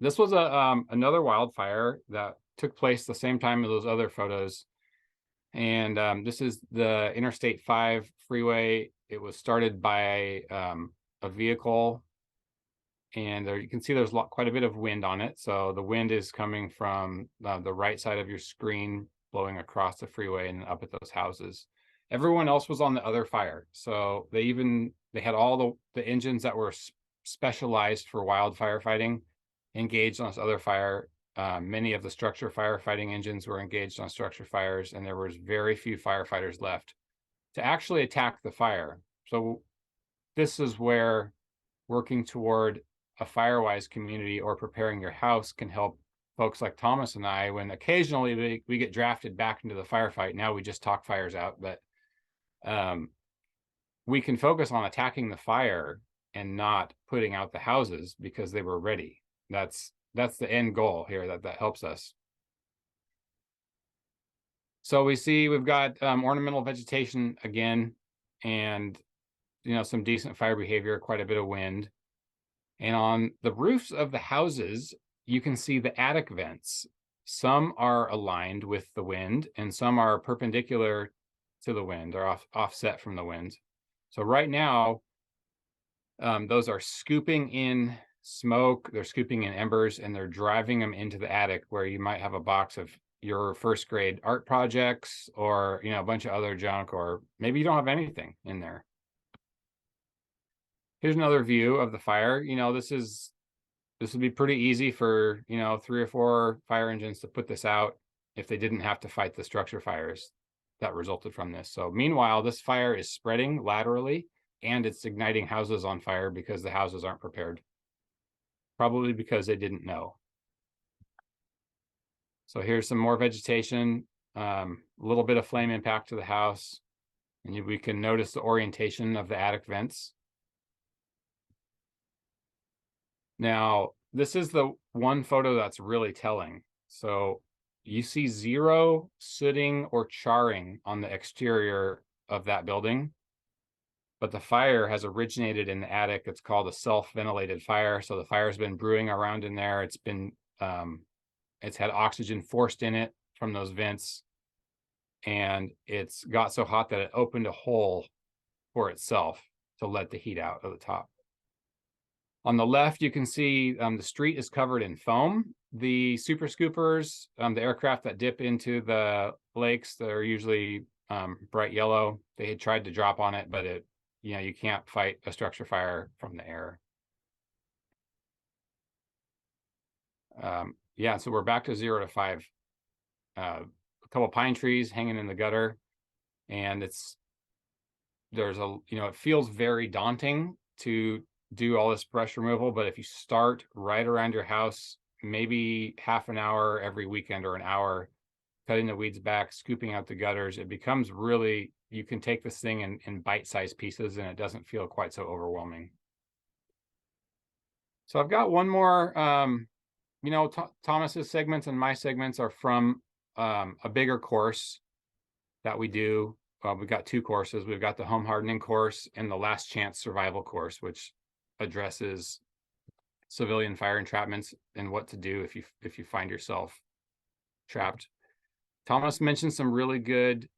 This was another wildfire that took place the same time as those other photos. And this is the Interstate 5 freeway. It was started by a vehicle, and there you can see there's quite a bit of wind on it. So the wind is coming from the right side of your screen, blowing across the freeway and up at those houses. Everyone else was on the other fire. So they had all the engines that were specialized for wildfire fighting engaged on this other fire. Many of the structure firefighting engines were engaged on structure fires, and there was very few firefighters left to actually attack the fire. So this is where working toward a Firewise community or preparing your house can help folks like Thomas and I, when occasionally we get drafted back into the firefight. Now we just talk fires out, but we can focus on attacking the fire and not putting out the houses because they were ready. That's the end goal here, that helps us. So we see we've got ornamental vegetation again, and some decent fire behavior, quite a bit of wind. And on the roofs of the houses, you can see the attic vents. Some are aligned with the wind and some are perpendicular to the wind, or offset from the wind. So right now, those are scooping in smoke, they're scooping in embers, and they're driving them into the attic where you might have a box of your first grade art projects, or a bunch of other junk, or maybe you don't have anything in there. Here's another view of the fire. This would be pretty easy for 3 or 4 fire engines to put this out if they didn't have to fight the structure fires that resulted from this. So meanwhile, this fire is spreading laterally, and it's igniting houses on fire because the houses aren't prepared. Probably because they didn't know. So here's some more vegetation, a little bit of flame impact to the house, and we can notice the orientation of the attic vents. Now, this is the one photo that's really telling. So you see zero sooting or charring on the exterior of that building, but the fire has originated in the attic. It's called a self-ventilated fire. So the fire's been brewing around in there. It's been, it's had oxygen forced in it from those vents, and it's got so hot that it opened a hole for itself to let the heat out of the top. On the left, you can see the street is covered in foam. The super scoopers, the aircraft that dip into the lakes, they're usually bright yellow. They had tried to drop on it, but you can't fight a structure fire from the air. Yeah, so we're back to 0 to 5. A couple pine trees hanging in the gutter, and it feels very daunting to do all this brush removal, but if you start right around your house, maybe half an hour every weekend or an hour, cutting the weeds back, scooping out the gutters, it becomes really, you can take this thing in bite-sized pieces, and it doesn't feel quite so overwhelming. So I've got one more, Thomas's segments and my segments are from a bigger course that we do. We've got 2 courses. We've got the home hardening course and the last chance survival course, which addresses civilian fire entrapments and what to do if you find yourself trapped. Thomas mentioned some really good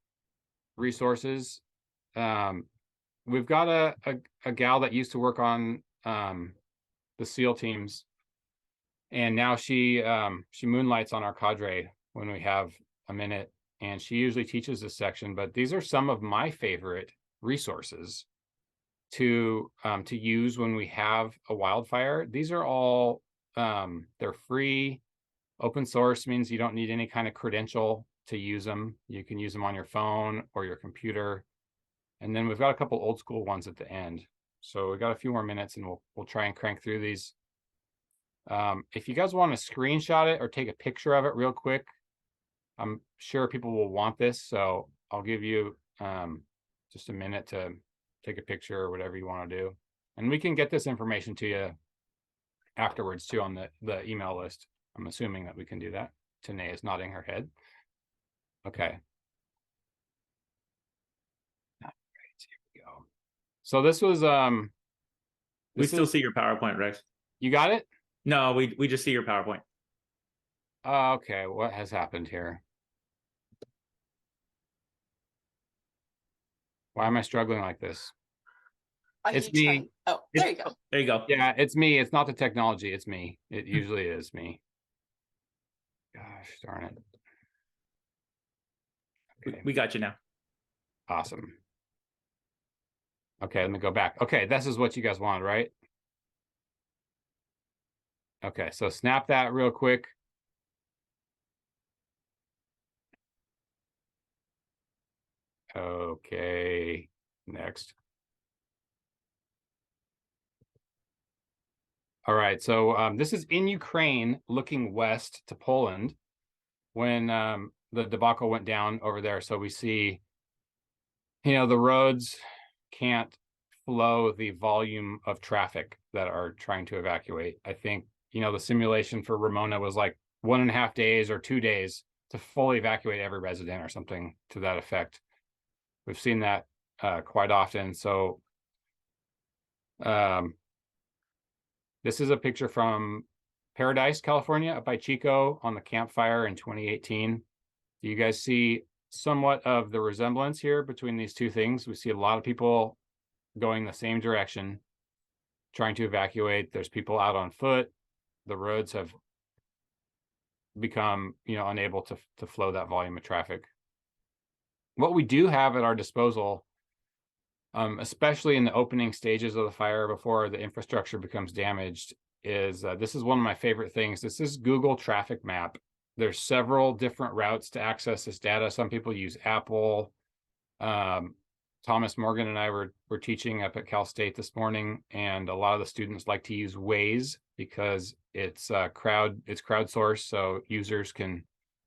resources. We've got a gal that used to work on the SEAL teams, and now she moonlights on our cadre when we have a minute, and she usually teaches this section. But these are some of my favorite resources to use when we have a wildfire. These are all they're free. Open source means you don't need any kind of credential to use them. You can use them on your phone or your computer. And then we've got a couple old school ones at the end. So we've got a few more minutes, and we'll try and crank through these. If you guys want to screenshot it or take a picture of it real quick, I'm sure people will want this, so I'll give you just a minute to take a picture or whatever you want to do. And we can get this information to you afterwards too on the email list. I'm assuming that we can do that. Tanae is nodding her head. Okay. All right, here we go. So this was We still see your PowerPoint, Rex. You got it? No, we just see your PowerPoint. Okay, what has happened here? Why am I struggling like this? It's me. Oh, there you go. There you go. Yeah, it's me. It's not the technology. It's me. It usually is me. Gosh darn it. Okay. We got you now. Awesome. Okay, let me go back. Okay, this is what you guys wanted, right? Okay, so snap that real quick. Okay, next. All right, so this is in Ukraine looking west to Poland when the debacle went down over there. So we see, the roads can't flow the volume of traffic that are trying to evacuate. I think, the simulation for Ramona was like 1.5 days or 2 days to fully evacuate every resident or something to that effect. We've seen that quite often. So this is a picture from Paradise, California, up by Chico on the campfire in 2018. Do you guys see somewhat of the resemblance here between these two things? We see a lot of people going the same direction, trying to evacuate. There's people out on foot. The roads have become, unable to flow that volume of traffic. What we do have at our disposal, especially in the opening stages of the fire before the infrastructure becomes damaged, is this is one of my favorite things. This is Google Traffic Map. There's several different routes to access this data. Some people use Apple. Thomas Morgan and I were teaching up at Cal State this morning, and a lot of the students like to use Waze because it's crowdsourced, so users can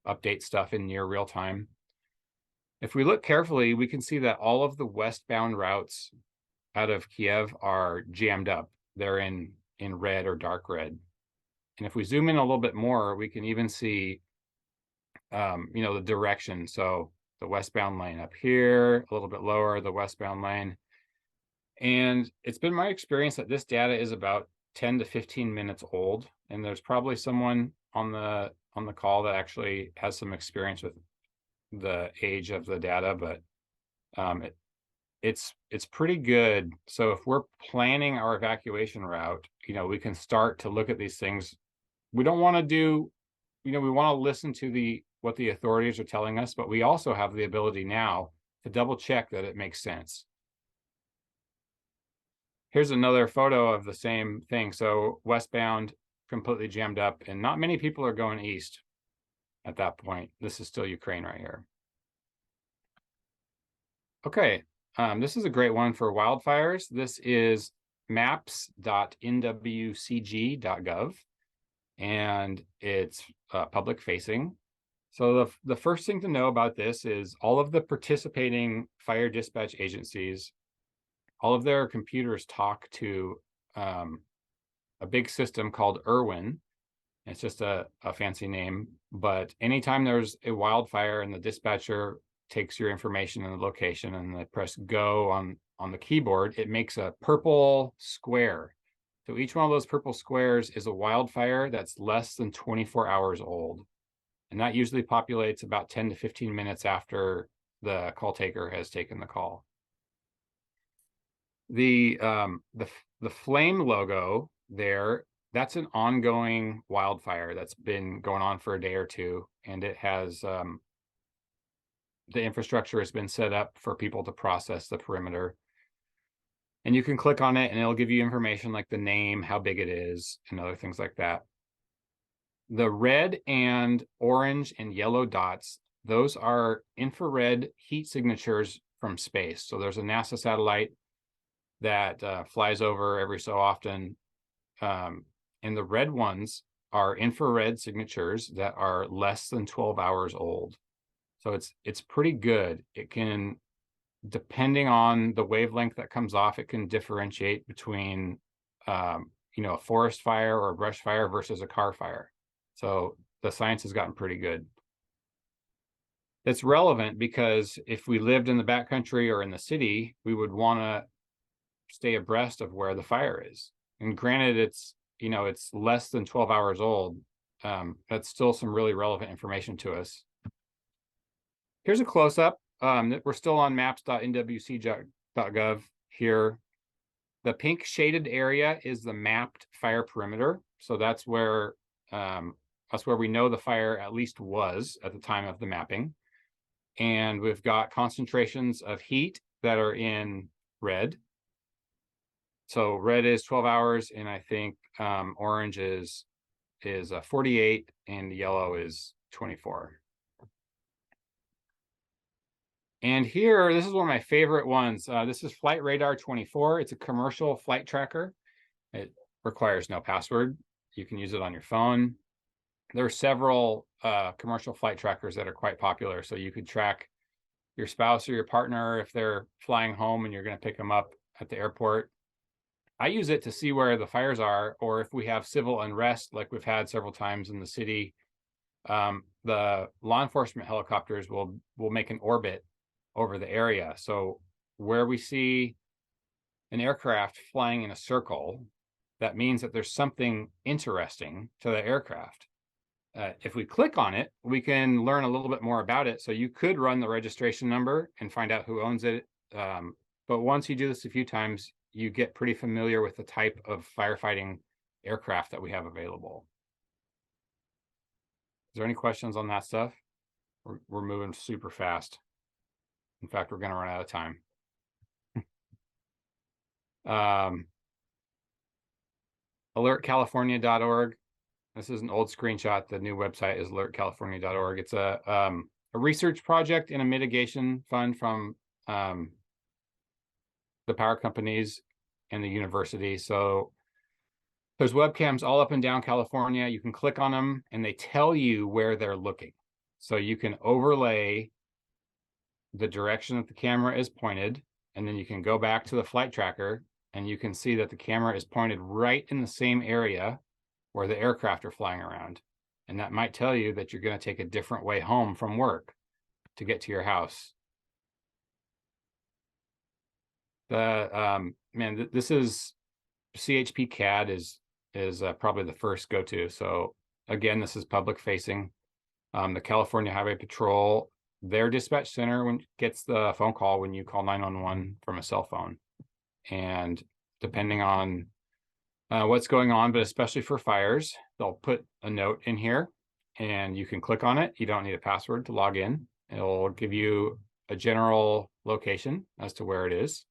update stuff in near real time. If we look carefully, we can see that all of the westbound routes out of Kiev are jammed up. They're in red or dark red. And if we zoom in a little bit more, we can even see, the direction. So the westbound lane up here, a little bit lower, the westbound lane. And it's been my experience that this data is about 10 to 15 minutes old. And there's probably someone on the call that actually has some experience with the age of the data, but it's pretty good. So if we're planning our evacuation route, we can start to look at these things. We don't want to do, we want to listen to what the authorities are telling us, but we also have the ability now to double check that it makes sense. Here's another photo of the same thing. So westbound, completely jammed up, and not many people are going east at that point. This is still Ukraine right here. Okay, this is a great one for wildfires. This is maps.nwcg.gov, and it's public facing. So the first thing to know about this is all of the participating fire dispatch agencies, all of their computers talk to a big system called Irwin. It's just a fancy name, but anytime there's a wildfire and the dispatcher takes your information and the location and they press go on the keyboard, it makes a purple square. So each one of those purple squares is a wildfire that's less than 24 hours old. And that usually populates about 10 to 15 minutes after the call taker has taken the call. The flame logo there, that's an ongoing wildfire that's been going on for a day or two, and it has the infrastructure has been set up for people to process the perimeter. And you can click on it and it'll give you information like the name, how big it is, and other things like that. The red and orange and yellow dots, those are infrared heat signatures from space. So there's a NASA satellite that flies over every so often. And the red ones are infrared signatures that are less than 12 hours old. So it's pretty good. It can, depending on the wavelength that comes off, it can differentiate between, a forest fire or a brush fire versus a car fire. So the science has gotten pretty good. It's relevant because if we lived in the backcountry or in the city, we would want to stay abreast of where the fire is. And granted, it's less than 12 hours old. That's still some really relevant information to us. Here's a close-up. We're still on maps.nwc.gov here. The pink shaded area is the mapped fire perimeter. So that's where we know the fire at least was at the time of the mapping. And we've got concentrations of heat that are in red. So red is 12 hours, and I think orange is 48, and yellow is 24. And here, this is one of my favorite ones. This is Flight Radar 24. It's a commercial flight tracker. It requires no password. You can use it on your phone. There are several commercial flight trackers that are quite popular. So you could track your spouse or your partner if they're flying home and you're going to pick them up at the airport. I use it to see where the fires are, or if we have civil unrest like we've had several times in the city. The law enforcement helicopters will make an orbit over the area. So where we see an aircraft flying in a circle, that means that there's something interesting to the aircraft. If we click on it, we can learn a little bit more about it. So you could run the registration number and find out who owns it. But once you do this a few times, you get pretty familiar with the type of firefighting aircraft that we have available. Is there any questions on that stuff? We're moving super fast. In fact, we're going to run out of time. alertcalifornia.org. This is an old screenshot. The new website is alertcalifornia.org. It's a research project and a mitigation fund from the power companies and the university. So there's webcams all up and down California. You can click on them and they tell you where they're looking. So you can overlay the direction that the camera is pointed, and then you can go back to the flight tracker and you can see that the camera is pointed right in the same area where the aircraft are flying around. And that might tell you that you're going to take a different way home from work to get to your house. This is CHP CAD is probably the first go-to. So again, this is public facing. The California Highway Patrol, their dispatch center gets the phone call when you call 911 from a cell phone. And depending on what's going on, but especially for fires, they'll put a note in here and you can click on it. You don't need a password to log in. It'll give you a general location as to where it is.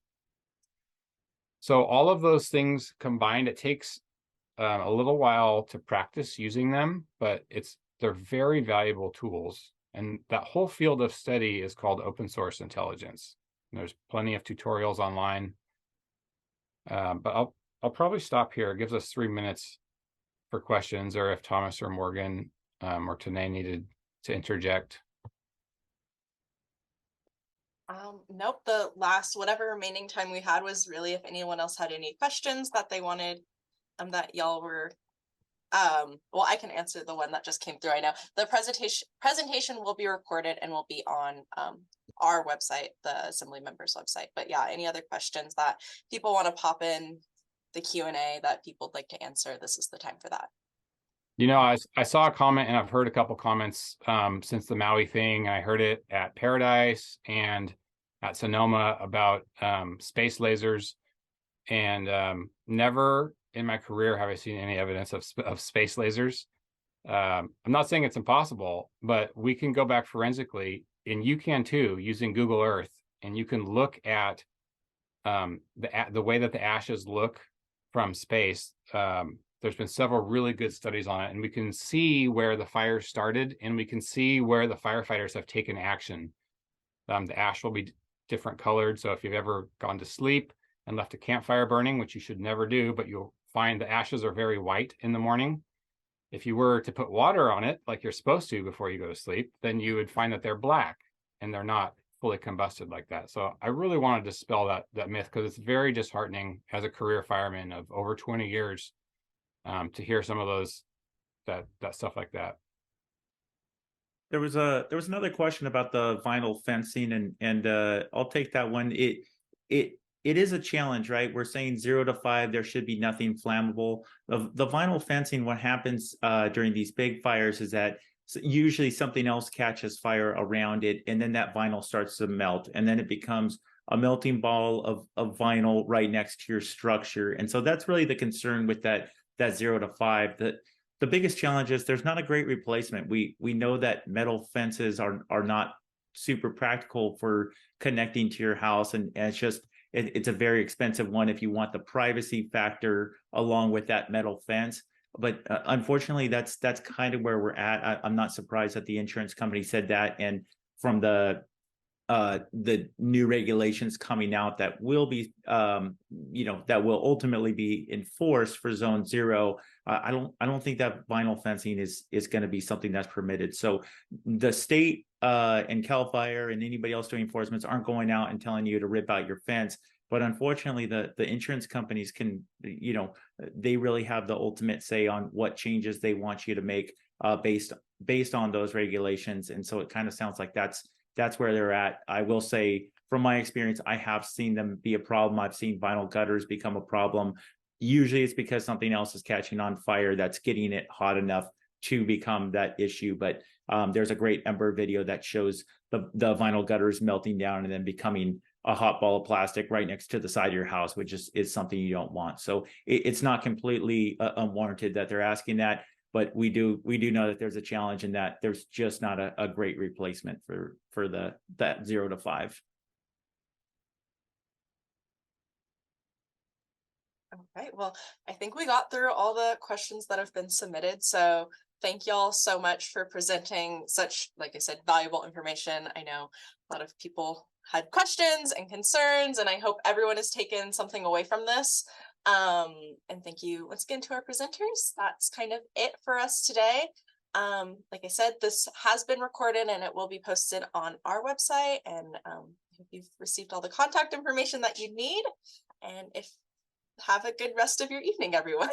So all of those things combined, it takes a little while to practice using them, but they're very valuable tools. And that whole field of study is called open source intelligence. And there's plenty of tutorials online. But I'll probably stop here. It gives us 3 minutes for questions, or if Thomas or Morgan or Tanae needed to interject. Nope, the last whatever remaining time we had was really if anyone else had any questions that they wanted that y'all were well, I can answer the one that just came through. I know the presentation will be recorded and will be on our website, the Assembly members website. But yeah, any other questions that people want to pop in the Q&A that people would like to answer, this is the time for that. You know, I saw a comment, and I've heard a couple comments since the Maui thing. I heard it at Paradise and at Sonoma about space lasers, and never in my career have I seen any evidence of space lasers. I'm not saying it's impossible, but we can go back forensically, and you can too, using Google Earth, and you can look at the way that the ashes look from space. There's been several really good studies on it, and we can see where the fire started, and we can see where the firefighters have taken action. The ash will be different colored. So if you've ever gone to sleep and left a campfire burning, which you should never do, but you'll find the ashes are very white in the morning. If you were to put water on it, like you're supposed to before you go to sleep, then you would find that they're black and they're not fully combusted like that. So I really want to dispel that myth, because it's very disheartening as a career fireman of over 20 years to hear some of those that stuff like that. There was another question about the vinyl fencing, and I'll take that one. It is a challenge, right? We're saying 0 to 5, there should be nothing flammable. The vinyl fencing, what happens during these big fires is that usually something else catches fire around it, and then that vinyl starts to melt, and then it becomes a melting ball of vinyl right next to your structure. And so that's really the concern with that 0 to 5. The biggest challenge is there's not a great replacement. We know that metal fences are not super practical for connecting to your house, and it's just it's a very expensive one if you want the privacy factor along with that metal fence. But unfortunately, that's kind of where we're at. I'm not surprised that the insurance company said that, and from the new regulations coming out that will be that will ultimately be enforced for zone 0, I don't think that vinyl fencing is going to be something that's permitted. So the state and Cal Fire and anybody else doing enforcements aren't going out and telling you to rip out your fence, but unfortunately the insurance companies can, they really have the ultimate say on what changes they want you to make based on those regulations. And so it kind of sounds like that's where they're at. I will say, from my experience, I have seen them be a problem. I've seen vinyl gutters become a problem. Usually it's because something else is catching on fire that's getting it hot enough to become that issue. But there's a great Ember video that shows the vinyl gutters melting down and then becoming a hot ball of plastic right next to the side of your house, which is something you don't want. So it's not completely unwarranted that they're asking that. But we do know that there's a challenge in that there's just not a great replacement for that 0 to 5. All right, well, I think we got through all the questions that have been submitted. So thank y'all so much for presenting such, like I said, valuable information. I know a lot of people had questions and concerns, and I hope everyone has taken something away from this. And thank you once again to our presenters. That's kind of it for us today. Like I said, this has been recorded and it will be posted on our website. And I hope you've received all the contact information that you need. And have a good rest of your evening, everyone.